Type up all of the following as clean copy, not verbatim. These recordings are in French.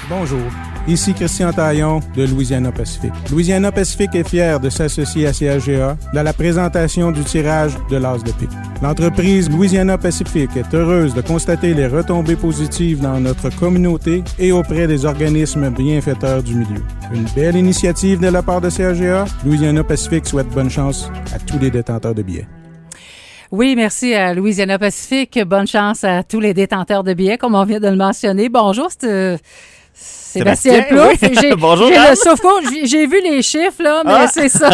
Bonjour, ici Christian Taillon de Louisiana Pacific. Louisiana Pacific est fier de s'associer à CHGA dans la présentation du tirage de l'As de pique. L'entreprise Louisiana Pacific est heureuse de constater les retombées positives dans notre communauté et auprès des organismes bienfaiteurs du milieu. Une belle initiative de la part de CHGA. Louisiana Pacific souhaite bonne chance à tous les détenteurs de billets. Oui, merci à Louisiana Pacific. Bonne chance à tous les détenteurs de billets, comme on vient de le mentionner. Bonjour, Sébastien Plouffe. Oui. Bonjour, j'ai le souffle. J'ai vu les chiffres, là, mais c'est ça.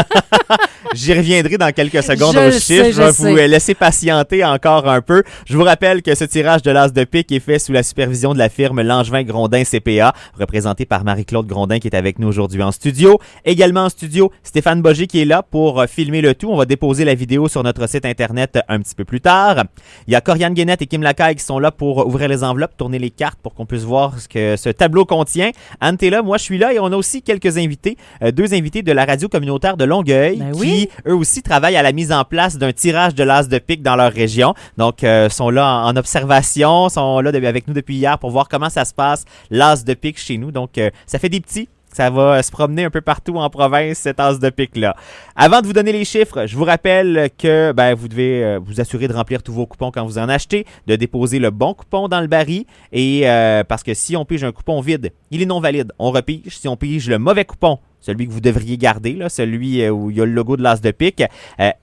J'y reviendrai dans quelques secondes aux chiffres. Je vais vous laisser patienter encore un peu. Je vous rappelle que ce tirage de l'As de pique est fait sous la supervision de la firme Langevin-Grondin CPA, représentée par Marie-Claude Grondin qui est avec nous aujourd'hui en studio. Également en studio, Stéphane Boger qui est là pour filmer le tout. On va déposer la vidéo sur notre site internet un petit peu plus tard. Il y a Corianne Guénette et Kim Lacaille qui sont là pour ouvrir les enveloppes, tourner les cartes pour qu'on puisse voir ce que ce tableau contient. Anne, t'es là, moi je suis là et on a aussi quelques invités, deux invités de la radio communautaire de Longueuil qui eux aussi travaillent à la mise en place d'un tirage de l'As de pique dans leur région. Donc sont là en observation, sont là avec nous depuis hier pour voir comment ça se passe l'As de pique chez nous. Donc ça fait des petits. Ça va se promener un peu partout en province, cet As de pique-là. Avant de vous donner les chiffres, je vous rappelle que vous devez vous assurer de remplir tous vos coupons quand vous en achetez, de déposer le bon coupon dans le baril, et parce que si on pige un coupon vide, il est non valide. On repige. Si on pige le mauvais coupon, celui que vous devriez garder, là, celui où il y a le logo de l'As de pique,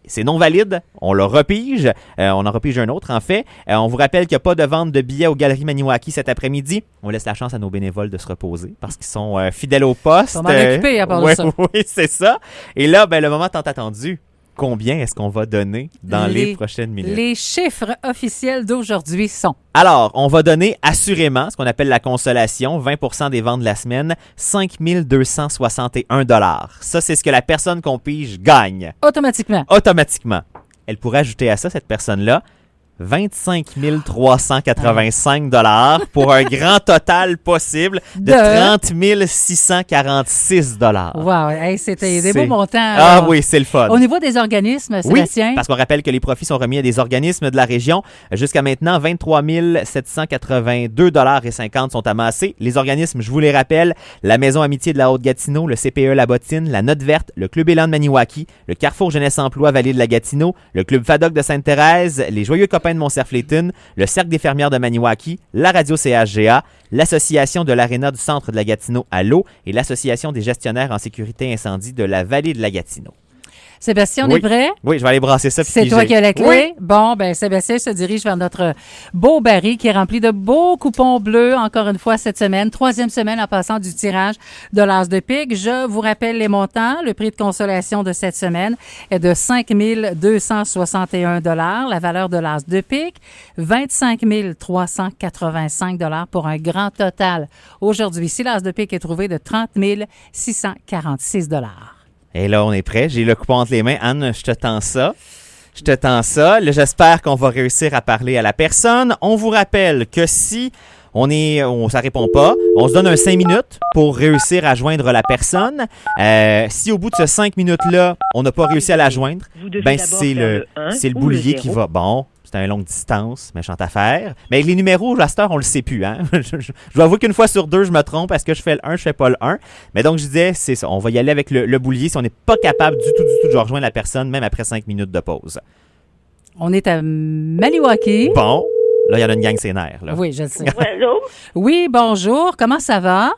c'est non valide, on le repige, on en repige un autre en fait. On vous rappelle qu'il n'y a pas de vente de billets aux Galeries Maniwaki cet après-midi. On laisse la chance à nos bénévoles de se reposer parce qu'ils sont fidèles au poste. Ils sont mal occupés à part de ça. Oui, c'est ça. Et là, le moment tant attendu. Combien est-ce qu'on va donner dans les prochaines minutes? Les chiffres officiels d'aujourd'hui sont... Alors, on va donner assurément ce qu'on appelle la consolation, 20% des ventes de la semaine, 5 261 $. Ça, c'est ce que la personne qu'on pige gagne. Automatiquement. Elle pourrait ajouter à ça, cette personne-là, 25 385 $ pour un grand total possible de 30 646 $. Wow, hey, c'était des beaux montants. Ah oui, c'est le fun. Au niveau des organismes, Sébastien? Oui, parce qu'on rappelle que les profits sont remis à des organismes de la région. Jusqu'à maintenant, 23 782 $ 50 sont amassés. Les organismes, je vous les rappelle, la Maison Amitié de la Haute-Gatineau, le CPE La Bottine, la Note Verte, le Club Élan de Maniwaki, le Carrefour Jeunesse Emploi Vallée de la Gatineau, le Club Fadoc de Sainte-Thérèse, les Joyeux Copains de Montserf-Létune, le Cercle des fermières de Maniwaki, la radio CHGA, l'Association de l'Aréna du Centre de la Gatineau à l'eau et l'Association des gestionnaires en sécurité incendie de la Vallée de la Gatineau. Sébastien, on est prêt? Oui, je vais aller brasser ça. C'est toi qui as la clé? Oui. Bon, Sébastien se dirige vers notre beau baril qui est rempli de beaux coupons bleus, encore une fois, cette semaine. 3e semaine en passant du tirage de l'As de pique. Je vous rappelle les montants. Le prix de consolation de cette semaine est de 5 261 $. La valeur de l'As de pique, 25 385 $ pour un grand total. Aujourd'hui, si l'As de pique est trouvé de 30 646 $. Et là, on est prêt. J'ai le coupon entre les mains. Anne, je te tends ça. Là, j'espère qu'on va réussir à parler à la personne. On vous rappelle que si ça répond pas, on se donne un 5 minutes pour réussir à joindre la personne. Si au bout de ces 5 minutes-là, on n'a pas réussi à la joindre, c'est le boulier qui va. Bon, c'est une longue distance, méchante affaire. Mais avec les numéros, à cette heure, on le sait plus. Hein? Je dois avouer qu'une fois sur deux, je me trompe parce que je fais le 1, je fais pas le 1. Mais donc, je disais, c'est ça. On va y aller avec le boulier si on n'est pas capable du tout de rejoindre la personne, même après 5 minutes de pause. On est à Maniwaki. Bon, là, il y en a une gang sénère. Là. Oui, je le sais. Allô? Oui, bonjour. Comment ça va?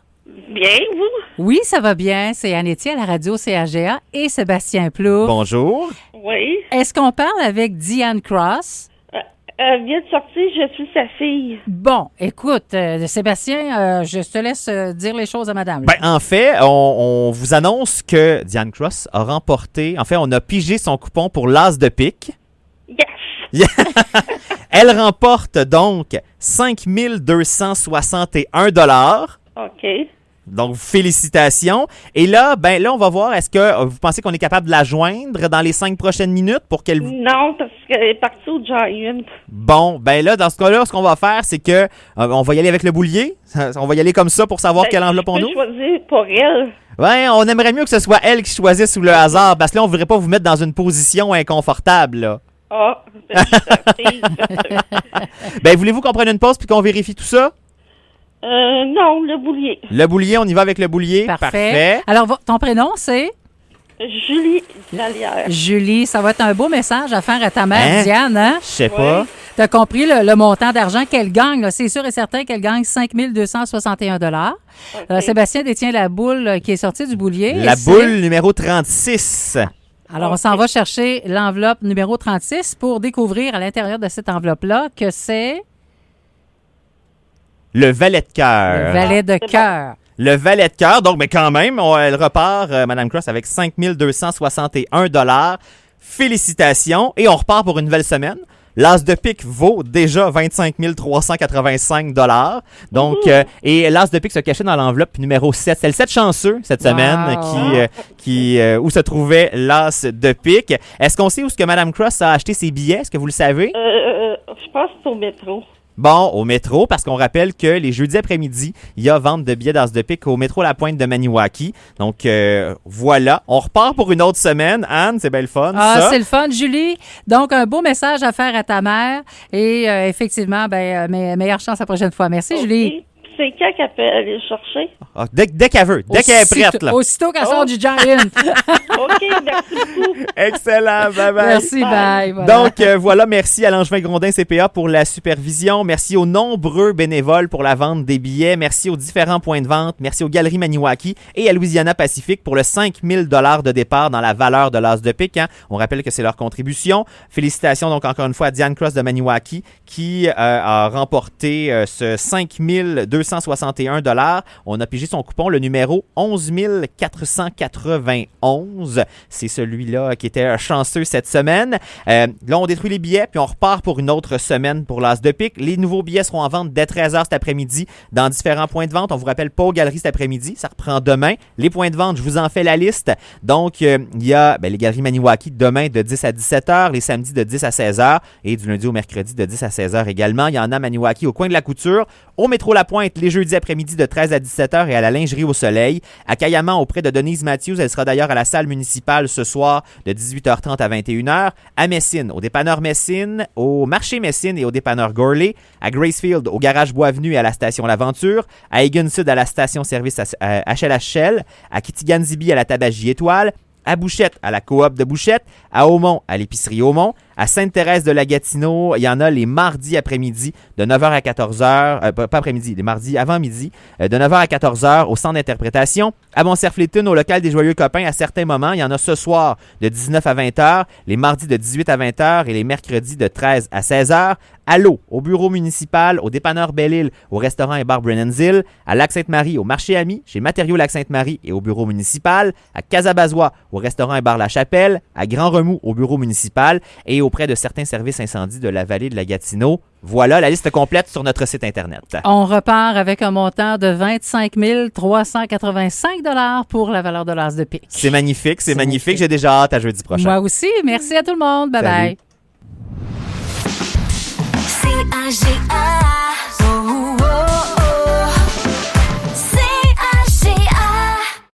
Bien, vous? Oui, ça va bien. C'est Anne-Étienne à la radio CHGA et Sébastien Plouffe. Bonjour. Oui. Est-ce qu'on parle avec Diane Cross? Elle vient de sortir, je suis sa fille. Bon, écoute, Sébastien, je te laisse dire les choses à madame. En fait, on vous annonce que Diane Cross a remporté, on a pigé son coupon pour l'As de pique. Yes! Elle remporte donc 5 261 $. OK. Donc, félicitations. Et là, on va voir, est-ce que vous pensez qu'on est capable de la joindre dans les 5 prochaines minutes pour qu'elle... Non, parce qu'elle est partie au Giant. Bon, là, dans ce cas-là, ce qu'on va faire, c'est que on va y aller avec le boulier. On va y aller comme ça pour savoir quelle enveloppe on ouvre. Je peux choisir pour elle. Ouais, on aimerait mieux que ce soit elle qui choisisse sous le hasard, parce que là, on ne voudrait pas vous mettre dans une position inconfortable, là. Ah, c'est sa fille. Voulez-vous qu'on prenne une pause puis qu'on vérifie tout ça? Non, le boulier. Le boulier, on y va avec le boulier. Parfait. Alors, ton prénom, c'est? Julie Lallière. Julie, ça va être un beau message à faire à ta mère, Diane, hein? Je sais pas. Tu as compris le montant d'argent qu'elle gagne. Là. C'est sûr et certain qu'elle gagne 5 261 Okay. Sébastien détient la boule qui est sortie du boulier. La boule numéro 36. Alors, on s'en va chercher l'enveloppe numéro 36 pour découvrir à l'intérieur de cette enveloppe-là que c'est... Le valet de cœur. Le valet de cœur. Le valet de cœur. Donc, mais quand même, elle repart, Mme Cross, avec 5 261 $. Félicitations. Et on repart pour une nouvelle semaine. L'as de pique vaut déjà 25 385 $. Donc, et l'as de pique se cachait dans l'enveloppe numéro 7. C'est le 7 chanceux cette semaine où se trouvait l'as de pique. Est-ce qu'on sait où est-ce que Mme Cross a acheté ses billets? Est-ce que vous le savez? Je pense que c'est au métro. Bon, au métro, parce qu'on rappelle que les jeudis après-midi, il y a vente de billets d'As de pique au métro La Pointe de Maniwaki. Donc, voilà. On repart pour une autre semaine. Anne, c'est bien le fun, ça. C'est le fun, Julie. Donc, un beau message à faire à ta mère. Et effectivement, meilleure chance la prochaine fois. Merci, Julie. C'est quand qu'elle peut aller le chercher? Dès qu'elle veut, dès qu'elle est prête. Là. Aussitôt qu'elle sort du Giant. OK, merci beaucoup. Excellent, bye-bye. Merci, bye. Voilà. Donc, voilà, merci à Langevin Grondin CPA pour la supervision. Merci aux nombreux bénévoles pour la vente des billets. Merci aux différents points de vente. Merci aux Galeries Maniwaki et à Louisiana Pacifique pour le 5 000 $ de départ dans la valeur de l'as de pique. Hein. On rappelle que c'est leur contribution. Félicitations donc encore une fois à Diane Cross de Maniwaki qui a remporté ce 5 261 $. On a pigé son coupon, le numéro 11 491. C'est celui-là qui était chanceux cette semaine. Là, on détruit les billets, puis on repart pour une autre semaine pour l'as de pique. Les nouveaux billets seront en vente dès 13h cet après-midi dans différents points de vente. On vous rappelle pas aux galeries cet après-midi. Ça reprend demain. Les points de vente, je vous en fais la liste. Donc, il y a les Galeries Maniwaki demain de 10 à 17h, les samedis de 10 à 16h et du lundi au mercredi de 10 à 16h également. Il y en a à Maniwaki au coin de la Couture, au métro La Pointe les jeudis après-midi de 13 à 17h et à la lingerie au soleil. À Cayamant auprès de Denise Matthews, elle sera d'ailleurs à la salle municipale ce soir de 18h30 à 21h. À Messine, au dépanneur Messine, au marché Messine et au dépanneur Gorley. À Gracefield, au garage Boisvenu et à la station L'Aventure. À Egan Sud, à la station-service HLHL. À Kitigan-Zibi, à la tabagie Étoile. À Bouchette, à la coop de Bouchette. À Aumont, à l'épicerie Aumont. À Sainte-Thérèse de la Gatineau, il y en a les mardis après-midi de 9h à 14h, pas après-midi, les mardis avant midi, de 9h à 14h au centre d'interprétation. À Montcerf-les-Tunes, au local des Joyeux Copains, à certains moments, il y en a ce soir de 19 à 20h, les mardis de 18 à 20h et les mercredis de 13 à 16h. À l'eau, au bureau municipal, au dépanneur Belle-Île, au restaurant et bar Brennan's Hill, à Lac-Sainte-Marie, au marché Ami, chez Matériaux Lac-Sainte-Marie et au bureau municipal, à Casabazois, au restaurant et bar La Chapelle, à Grand Remous, au bureau municipal et auprès de certains services incendies de la vallée de la Gatineau. Voilà la liste complète sur notre site Internet. On repart avec un montant de 25 385 $ pour la valeur de l'as de pique. C'est magnifique, c'est magnifique. J'ai déjà hâte à jeudi prochain. Moi aussi. Merci à tout le monde. Bye-bye. Salut. CAGA